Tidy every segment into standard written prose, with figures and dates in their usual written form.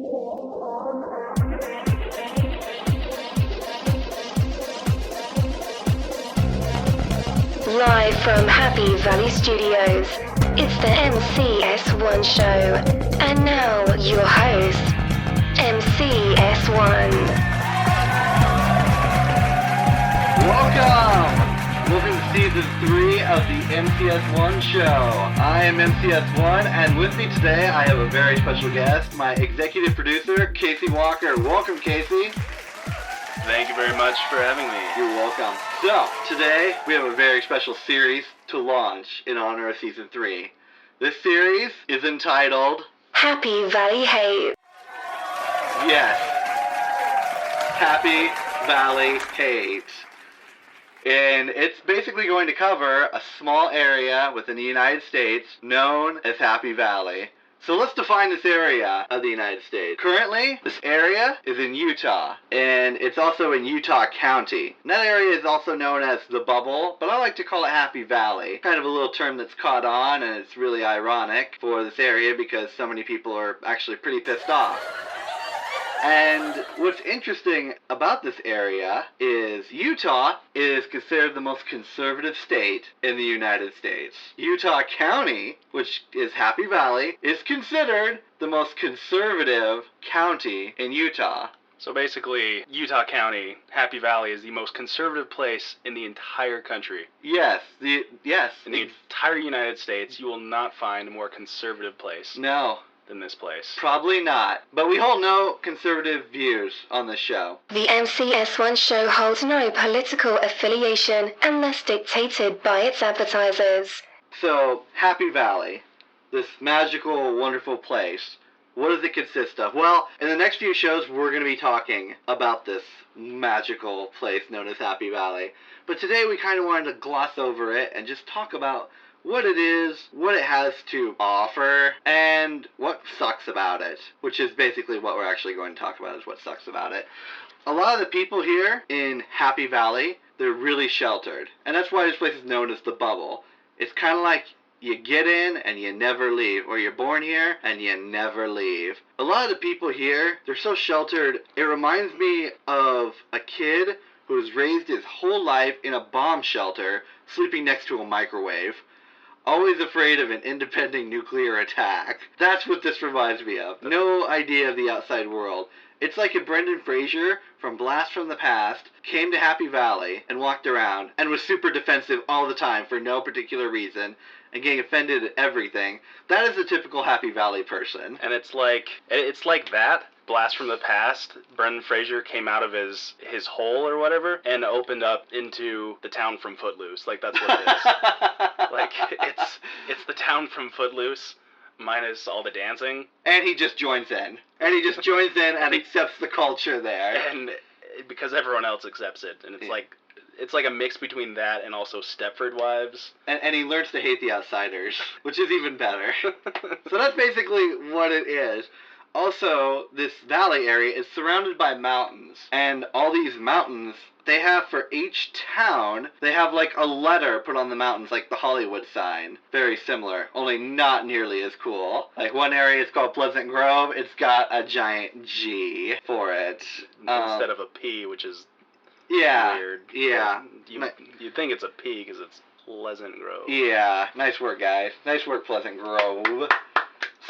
Live from Happy Valley Studios, it's the MCS1 show. And now, your host, MCS1. Welcome to Season 3 of the MCS1 show. I am MCS1, and with me today I have a very special guest, my executive producer, Casey Walker. Welcome, Casey. Thank you very much for having me. You're welcome. So, today we have a very special series to launch in honor of Season 3. This series is entitled Happy Valley Hate. Yes, Happy Valley Hate. And it's basically going to cover a small area within the United States known as Happy Valley. So let's define this area of the United States. Currently, this area is in Utah, and it's also in Utah County. And that area is also known as the Bubble, but I like to call it Happy Valley. Kind of a little term that's caught on, and it's really ironic for this area because so many people are actually pretty pissed off. And what's interesting about this area is Utah is considered the most conservative state in the United States. Utah County, which is Happy Valley, is considered the most conservative county in Utah. So basically, Utah County, Happy Valley, is the most conservative place in the entire country. Yes, In the entire United States, you will not find a more conservative place. No. Than this place. Probably not. But we hold no conservative views on this show. The MCS1 show holds no political affiliation unless dictated by its advertisers. So, Happy Valley, this magical, wonderful place, what does it consist of? Well, in the next few shows, we're going to be talking about this magical place known as Happy Valley. But today, we kind of wanted to gloss over it and just talk about what it is, what it has to offer, and what sucks about it, which is basically what we're actually going to talk about, is what sucks about it. A lot of the people here in Happy Valley, they're really sheltered, and that's why this place is known as the Bubble. It's kind of like you get in and you never leave, or you're born here and you never leave. A lot of the people here, they're so sheltered, it reminds me of a kid who was raised his whole life in a bomb shelter, sleeping next to a microwave. Always afraid of an impending nuclear attack. That's what this reminds me of. No idea of the outside world. It's like if Brendan Fraser from Blast from the Past came to Happy Valley and walked around and was super defensive all the time for no particular reason and getting offended at everything. That is a typical Happy Valley person. And it's like that. Blast from the Past, Brendan Fraser came out of his hole or whatever and opened up into the town from Footloose. Like, that's what it is. Like, it's the town from Footloose minus all the dancing. And he just joins in. And accepts the culture there. And because everyone else accepts it. And it's like a mix between that and also Stepford Wives. And he learns to hate the outsiders, which is even better. So that's basically what it is. Also, this valley area is surrounded by mountains, and all these mountains, they have for each town, they have like a letter put on the mountains, like the Hollywood sign. Very similar, only not nearly as cool. Like one area is called Pleasant Grove, it's got a giant G for it. Instead of a P, which is weird. Yeah. You think it's a P because it's Pleasant Grove. Yeah, nice work, guys. Nice work, Pleasant Grove.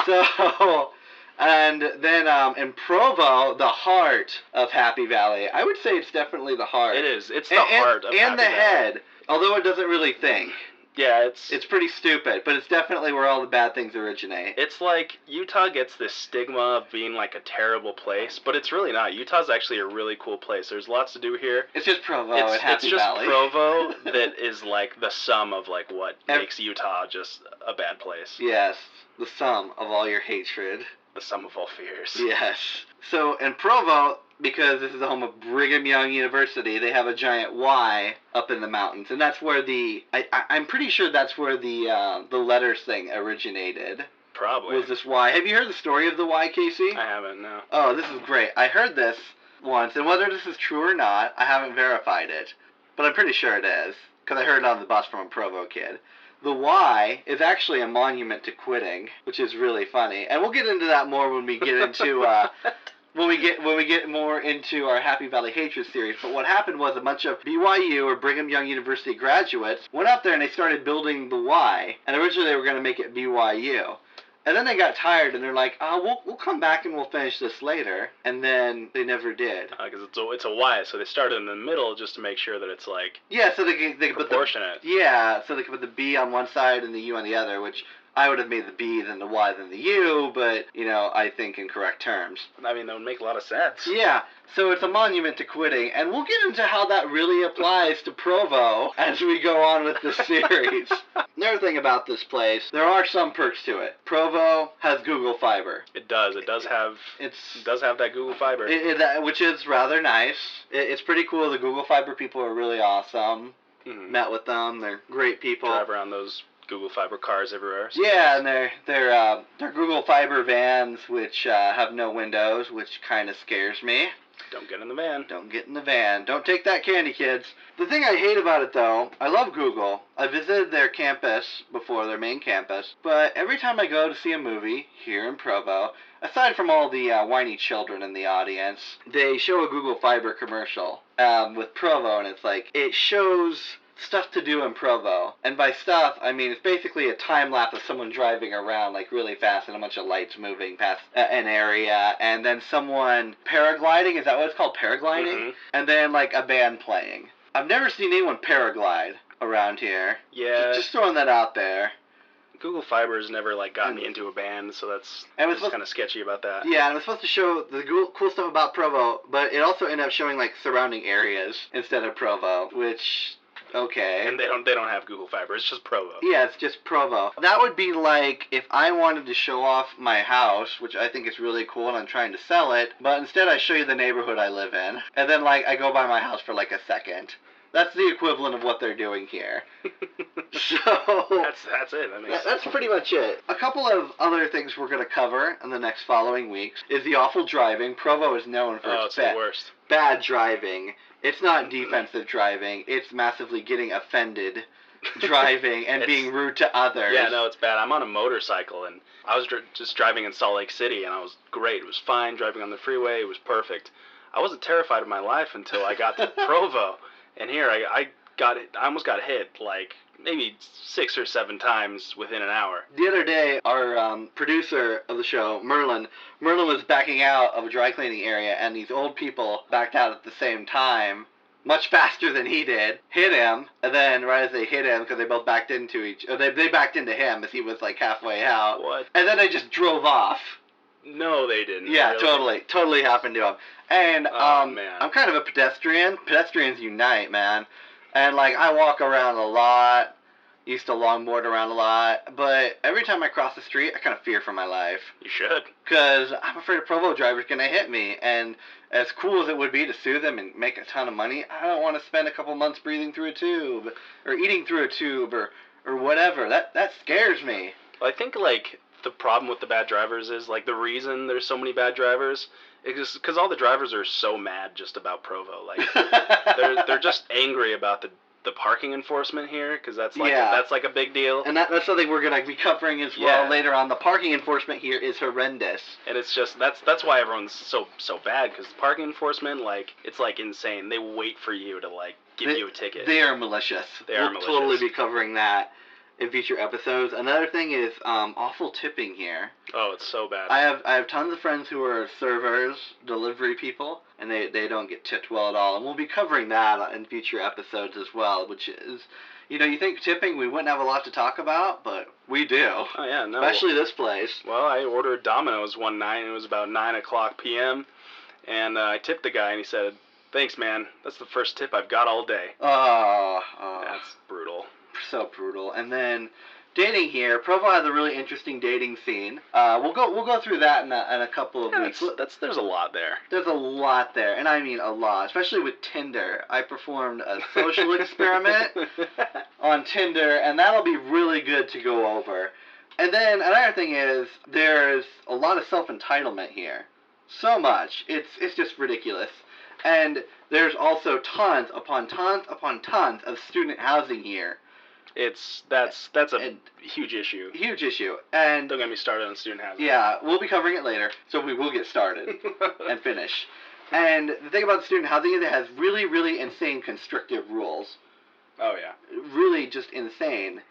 So... And then in Provo, the heart of Happy Valley. I would say it's definitely the heart. It is. It's the heart of Happy Valley. And the head, although it doesn't really think. Yeah, it's pretty stupid, but it's definitely where all the bad things originate. It's like Utah gets this stigma of being like a terrible place, but it's really not. Utah's actually a really cool place. There's lots to do here. It's just Provo and Happy Valley. It's just Provo that is like the sum of like what makes Utah just a bad place. Yes, the sum of all your hatred. The sum of all fears. Yes. So in Provo, because this is the home of Brigham Young University, they have a giant Y up in the mountains, and that's where I'm pretty sure that's where the letters thing originated. Probably. Was this Y? Have you heard the story of the Y, Casey? I haven't, no. Oh, this is great. I heard this once, and whether this is true or not, I haven't verified it, but I'm pretty sure it is, because I heard it on the bus from a Provo kid. the Y is actually a monument to quitting, which is really funny. And we'll get into that more when we get into when we get more into our Happy Valley Hatred series. But what happened was a bunch of BYU, or Brigham Young University graduates, went up there and they started building the Y. And originally they were going to make it BYU. And then they got tired, and they're like, "Oh, we'll come back and we'll finish this later." And then they never did. Because it's a Y, so they started in the middle just to make sure that it's like so they could put proportionate. so they could put the B on one side and the U on the other, which I would have made the B, then the Y, then the U, but, I think in correct terms. I mean, that would make a lot of sense. Yeah, so it's a monument to quitting, and we'll get into how that really applies to Provo as we go on with this series. Another thing about this place, there are some perks to it. Provo has Google Fiber. It does. It does have that Google Fiber. Which is rather nice. It's pretty cool. The Google Fiber people are really awesome. Mm-hmm. Met with them. They're great people. Drive around those Google Fiber cars everywhere. So yeah, and they're Google Fiber vans, which have no windows, which kind of scares me. Don't get in the van. Don't get in the van. Don't take that candy, kids. The thing I hate about it, though, I love Google. I visited their campus before, their main campus, but every time I go to see a movie here in Provo, aside from all the whiny children in the audience, they show a Google Fiber commercial with Provo, and it's like, it shows stuff to do in Provo. And by stuff, I mean it's basically a time lapse of someone driving around like really fast and a bunch of lights moving past an area, and then someone paragliding. Is that what it's called, paragliding? Mm-hmm. And then like a band playing. I've never seen anyone paraglide around here. Yeah. Just throwing that out there. Google Fiber has never gotten me into a band, so that's kind of sketchy about that. Yeah, and it was supposed to show the cool stuff about Provo, but it also ended up showing like surrounding areas instead of Provo, which. Okay. And they don't have Google Fiber. It's just Provo. Yeah, it's just Provo. That would be like if I wanted to show off my house, which I think is really cool and I'm trying to sell it, but instead I show you the neighborhood I live in, and then I go by my house for a second. That's the equivalent of what they're doing here. So that's it. That's pretty much it. A couple of other things we're going to cover in the next following weeks is the awful driving. Provo is known for its the worst. Bad driving. It's not defensive driving. It's massively getting offended driving and being rude to others. Yeah, no, it's bad. I'm on a motorcycle, and I was just driving in Salt Lake City, and I was great. It was fine driving on the freeway. It was perfect. I wasn't terrified of my life until I got to Provo. And here, I almost got hit, maybe 6 or 7 times within an hour. The other day, our producer of the show, Merlin was backing out of a dry cleaning area, and these old people backed out at the same time, much faster than he did, hit him, and then right as they hit him, because they both backed into they backed into him as he was halfway out. What? And then they just drove off. No, they didn't. Yeah, really. totally happened to him. And man. I'm kind of a pedestrian. Pedestrians unite, man. And I walk around a lot. Used to longboard around a lot. But every time I cross the street, I kind of fear for my life. You should. Because I'm afraid a Provo driver's going to hit me. And as cool as it would be to sue them and make a ton of money, I don't want to spend a couple months breathing through a tube. Or eating through a tube. Or whatever. That scares me. Well, I think, the problem with the bad drivers is, the reason there's so many bad drivers is just because all the drivers are so mad just about Provo. They're just angry about the parking enforcement here, because that's a big deal. And that's something we're going to be covering as well later on. The parking enforcement here is horrendous. And it's just, that's why everyone's so bad, because parking enforcement, it's insane. They wait for you to, give you a ticket. They are malicious. We'll totally be covering that in future episodes. Another thing is awful tipping here. Oh, it's so bad. I have tons of friends who are servers, delivery people, and they don't get tipped well at all. And we'll be covering that in future episodes as well, which is, you think tipping, we wouldn't have a lot to talk about, but we do. Oh, yeah, no. Especially this place. Well, I ordered Domino's one night, and it was about 9 o'clock p.m., and I tipped the guy, and he said, "Thanks, man. That's the first tip I've got all day." Oh. That's brutal. So brutal. And then dating here, Provo has a really interesting dating scene. We'll go through that in a couple of weeks. There's a lot there. There's a lot there, and I mean a lot, especially with Tinder. I performed a social experiment on Tinder, and that'll be really good to go over. And then another thing is there's a lot of self-entitlement here. So much. It's just ridiculous. And there's also tons upon tons upon tons of student housing here. That's a huge issue. Huge issue. And Don't get me started on student housing. yeah, we'll be covering it later, so we will get started and finish. And the thing about student housing is it has really, really insane constrictive rules. Oh yeah. Really just insane.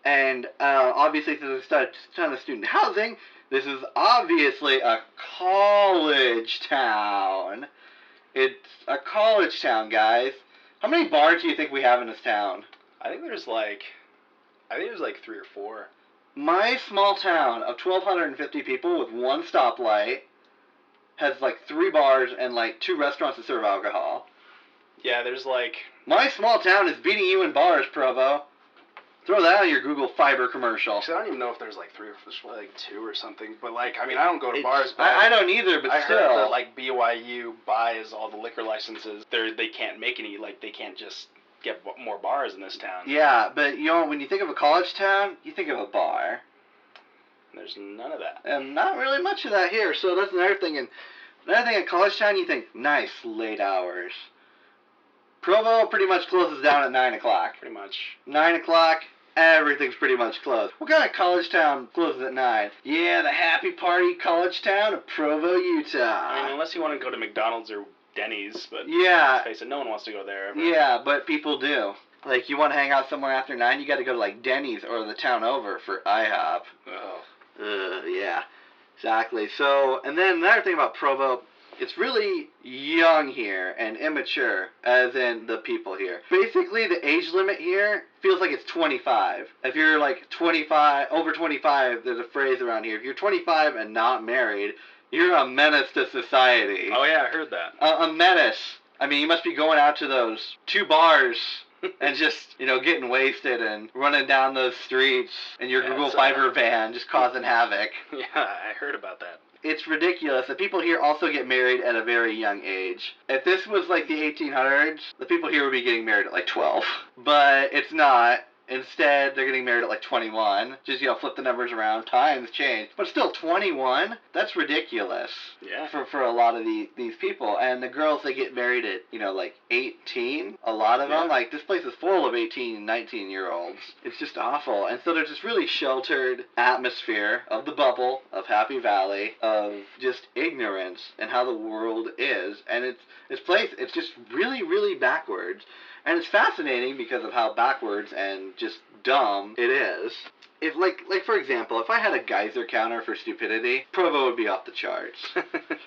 And obviously, since there's a ton of student housing, this is obviously a college town. It's a college town, guys. How many bars do you think we have in this town? I think there's like 3 or 4. My small town of 1,250 people with one stoplight has like 3 bars and like 2 restaurants that serve alcohol. Yeah, there's like... My small town is beating you in bars, Provo. Throw that on your Google Fiber commercial. Actually, I don't even know if there's like 3 or 4, like 2 or something. But like, I mean, I don't go to bars. But I don't either, but I still. heard that like BYU buys all the liquor licenses. They can't make any. Like they can't just get more bars in this town. Yeah, but you know, when you think of a college town, you think of a bar. There's none of that. And not really much of that here. So that's another thing. And another thing in college town, you think nice late hours. Provo pretty much closes down at 9 o'clock. Pretty much. 9 o'clock, everything's pretty much closed. What kind of college town closes at 9? Yeah, the happy party college town of Provo, Utah. I mean, unless you want to go to McDonald's or Denny's, but yeah, let's face it, no one wants to go there ever. Yeah, but people do. Like, you want to hang out somewhere after 9, you got to go to, like, Denny's or the town over for IHOP. Oh. Yeah, exactly. So, and then another thing about Provo, it's really young here and immature, as in the people here. Basically, the age limit here feels like it's 25. If you're like 25, over 25, there's a phrase around here. If you're 25 and not married, you're a menace to society. Oh yeah, I heard that. A menace. I mean, you must be going out to those 2 bars and just, you know, getting wasted and running down those streets in your Google Fiber van, just causing havoc. Yeah, I heard about that. It's ridiculous. The people here also get married at a very young age. If this was like the 1800s, the people here would be getting married at like 12. But it's not. Instead, they're getting married at like 21. Just, you know, flip the numbers around. Times change. But still, 21? That's ridiculous. Yeah. For a lot of these people. And the girls, they get married at, you know, like 18. A lot of them. Like, this place is full of 18, 19-year-olds. It's just awful. And so there's this really sheltered atmosphere of the bubble of Happy Valley, of just ignorance and how the world is. And this place, it's just really, really backwards. And it's fascinating because of how backwards and just dumb it is. If like for example, if I had a geyser counter for stupidity, Provo would be off the charts.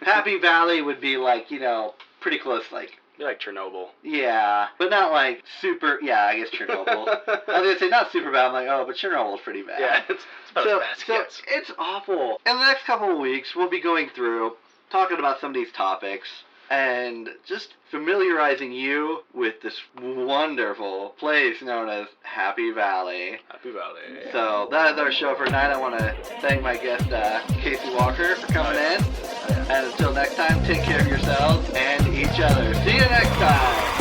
Happy Valley would be like, you know, pretty close, like. Be like Chernobyl. Yeah, but not like super. Yeah, I guess Chernobyl. I was gonna say not super bad. I'm like, oh, but Chernobyl's pretty bad. Yeah, it's about as bad as it gets. It's awful. In the next couple of weeks, we'll be going through talking about some of these topics. And just familiarizing you with this wonderful place known as Happy Valley. Happy Valley. So that is our show for tonight. I want to thank my guest, Casey Walker, for coming in. And until next time, take care of yourselves and each other. See you next time.